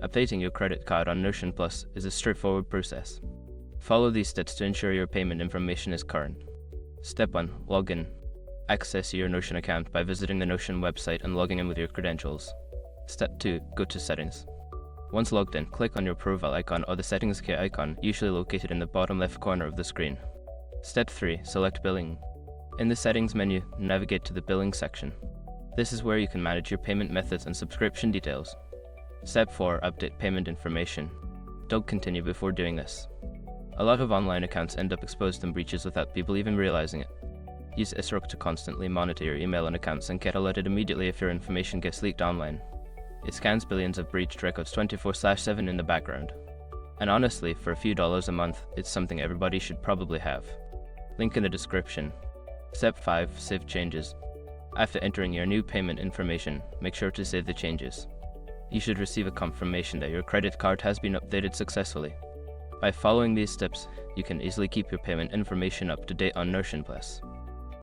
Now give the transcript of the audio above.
Updating your credit card on Notion Plus is a straightforward process. Follow these steps to ensure your payment information is current. Step 1. Log in. Access your Notion account by visiting the Notion website and logging in with your credentials. Step 2. Go to Settings. Once logged in, click on your profile icon or the Settings key icon, usually located in the bottom left corner of the screen. Step 3. Select Billing. In the Settings menu, navigate to the Billing section. This is where you can manage your payment methods and subscription details. Step 4. Update payment information. Don't continue before doing this. A lot of online accounts end up exposed in breaches without people even realizing it. Use Isroc to constantly monitor your email and accounts and get alerted immediately if your information gets leaked online. It scans billions of breached records 24/7 in the background. And honestly, for a few dollars a month, it's something everybody should probably have. Link in the description. Step 5. Save changes. After entering your new payment information, make sure to save the changes. You should receive a confirmation that your credit card has been updated successfully. By following these steps, you can easily keep your payment information up to date on Notion Plus.